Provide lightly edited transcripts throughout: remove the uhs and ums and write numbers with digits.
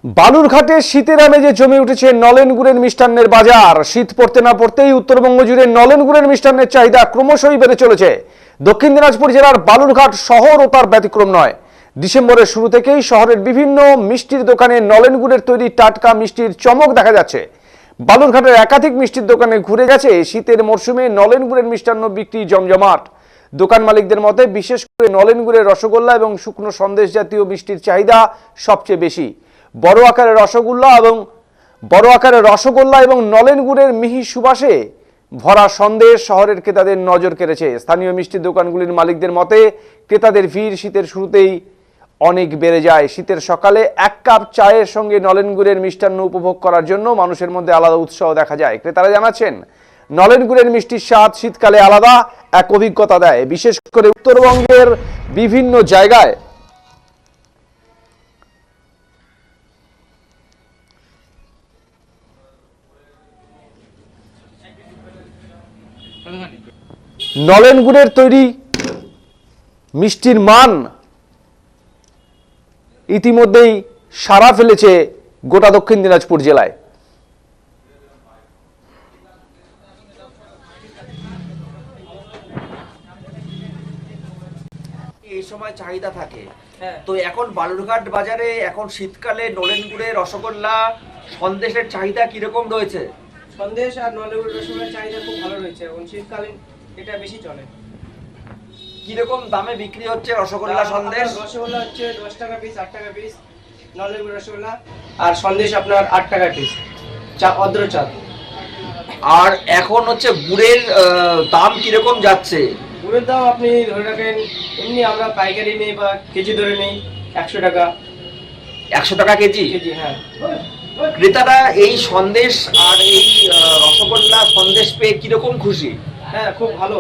বালুরঘাটে শীতের আমেজে জমে উঠেছে নলেন গুড়ের মিষ্টান্নের বাজার। শীত পড়তে না পড়তেই উত্তরবঙ্গ জুড়ে নলেন গুড়ের মিষ্টান্নের চাহিদা ক্রমশই বেড়ে চলেছে। দক্ষিণ দিনাজপুর জেলার বালুরঘাট শহর ও তার ব্যতিক্রম নয়। ডিসেম্বরের শুরু থেকেই শহরের বিভিন্ন মিষ্টির দোকানে নলেন গুড়ের তৈরি টাটকা মিষ্টির চমক দেখা যাচ্ছে। বালুরঘাটের একাধিক মিষ্টির দোকানে ঘুরে গেছে শীতের মরশুমে নলেন গুড়ের মিষ্টান্ন বিক্রি জমজমাট। দোকান মালিকদের মতে বিশেষ করে নলেন গুড়ের রসগোল্লা এবং শুকনো সন্দেশ জাতীয় মিষ্টির চাহিদা সবচেয়ে বেশি। বড় আকারের রসগোল্লা এবং নলেন গুড়ের মিহি সুবাসে ভরা সন্দেশ শহরের ক্রেতাদের নজর কেড়েছে। স্থানীয় মিষ্টির দোকানগুলির মালিকদের মতে ক্রেতাদের ভিড় শীতের শুরুতেই অনেক বেড়ে যায়। শীতের সকালে এক কাপ চায়ের সঙ্গে নলেন গুড়ের মিষ্টান্ন উপভোগ করার জন্য মানুষের মধ্যে আলাদা উৎসাহ দেখা যায়। ক্রেতারা জানাচ্ছেন, নলেন গুড়ের মিষ্টির স্বাদ শীতকালে আলাদা এক অভিজ্ঞতা দেয়। বিশেষ করে উত্তরবঙ্গের বিভিন্ন জায়গায় নলেন গুড়ের তৈরি মিষ্টির মান ইতিমধ্যেই সাড়া ফেলেছে গোটা দক্ষিণ দিনাজপুর জেলায়। এই সময় চাহিদা থাকে, তো এখন বালুরঘাট বাজারে এখন শীতকালে নলেন গুড়ের রসগোল্লা সন্দেশের চাহিদা কিরকম রয়েছে? সন্দেশ আর নলেন গুড়ের রসগোল্লার চাহিদা খুব ভালো রয়েছে। এখন শীতকালীন এটা বেশি চলে। কিরকম দামে বিক্রি হচ্ছে রসগোল্লা সন্দেশ? রসগোল্লা হচ্ছে 10 টাকা পিস, 8 টাকা পিস নলেন গুড়ের রসগোল্লা, আর সন্দেশ আপনার 8 টাকা পিস অদ্র চাল। আর এখন হচ্ছে গুড়ের দাম কিরকম যাচ্ছে? গুড়ের দাম আপনি ধরে রাখেন, এমনি আমরা পাইকারি নেই বা কেজি ধরে নেই 100 টাকা। 100 টাকা কেজি? কেজি, হ্যাঁ। ক্রেতারা এই সন্দেশ আর এই রসগোল্লা সন্দেশ পেয়ে কিরকম খুশি? হ্যাঁ, খুব ভালো,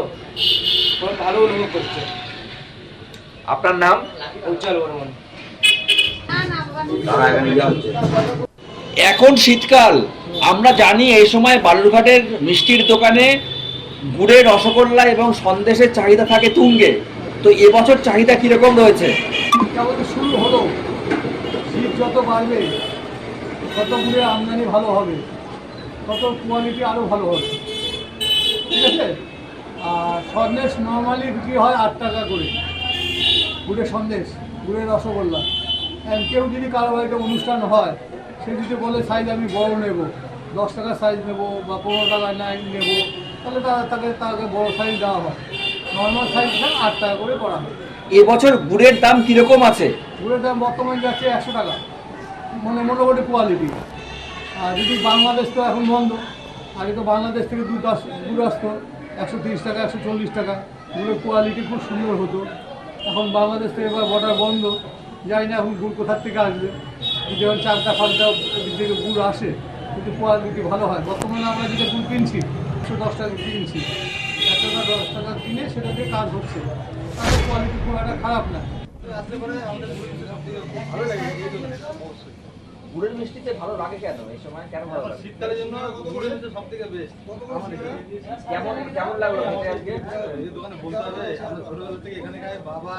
খুব ভালো অনুভব করছে। আপনার নাম? উজ্জ্বল বর্মন। এখন শীতকাল, আমরা জানি এই সময় বালুরঘাটের মিষ্টির দোকানে গুড়ের রসগোল্লা এবং সন্দেশের চাহিদা থাকে তুঙ্গে। তো এবছর চাহিদা কিরকম রয়েছে? শুরু হলো, শীত যত বাড়বে তত গুড়ের আমদানি ভালো হবে, তত কোয়ালিটি আরও ভালো হবে, ঠিক আছে। আর সন্দেশ নর্মালি বিক্রি হয় 8 টাকা করে, গুড়ের সন্দেশ, গুড়ের রসগোল্লা। কেউ যদি কারো বাড়িতে অনুষ্ঠান হয়, সে যদি বলে সাইজ আমি বড় নেব, 10 টাকার সাইজ নেব বা 15 টাকা নেব, তাহলে তাকে বড় সাইজ দেওয়া হয়। নর্মাল সাইজটা 8 টাকা করে করা হয়। এবছর গুড়ের দাম কিরকম আছে? গুড়ের দাম বর্তমানে যাচ্ছে 100 টাকা, মানে মোটামুটি কোয়ালিটি। আর যদি বাংলাদেশ তো এখন বন্ধ, আগে তো বাংলাদেশ থেকে গুড় আসতো 130 টাকা, 140 টাকা, গুড়ের কোয়ালিটি খুব সুন্দর হতো। এখন বাংলাদেশ থেকে এবার বর্ডার বন্ধ, জানি না এখন গুড় কোথার থেকে আসবে। যদি এখন 4টা 5টা দিক থেকে গুড় আসে, কিন্তু কোয়ালিটি ভালো হয়। বর্তমানে আমরা যেটা গুড় কিনছি 110 টাকা কিনছি, 1 টাকা 10 টাকা কিনে সেটা দিয়ে কাজ হচ্ছে, তাদের কোয়ালিটি খুব একটা খারাপ না। আসলে পরে আমাদের ভালো লাগে। গুড়ের মিষ্টিতে ভালো লাগে কেন এই সময়? কেন ভালো লাগে? শীতকালের জন্য গুড়ের মিষ্টি সবথেকে বেস্ট। কেমন লাগলো আজকে? এই দোকানে বলতে হবে, আমরা ছোটবেলা থেকে এখানে খাই, বাবা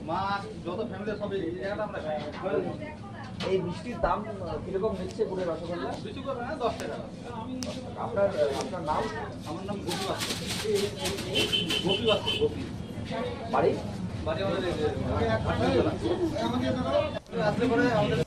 মা যত ফ্যামিলি সব এই জায়গাটা আমরা খাই। এই মিষ্টির দাম কিরকম নিচ্ছে গুড়ের রসগোল্লা? বেশি করবে না, 10 টাকা। আপনার নাম? আমার নাম গোপী বাস্কর। গোপী বাড়ি? বাড়ি আমাদের আসলে পরে আমাদের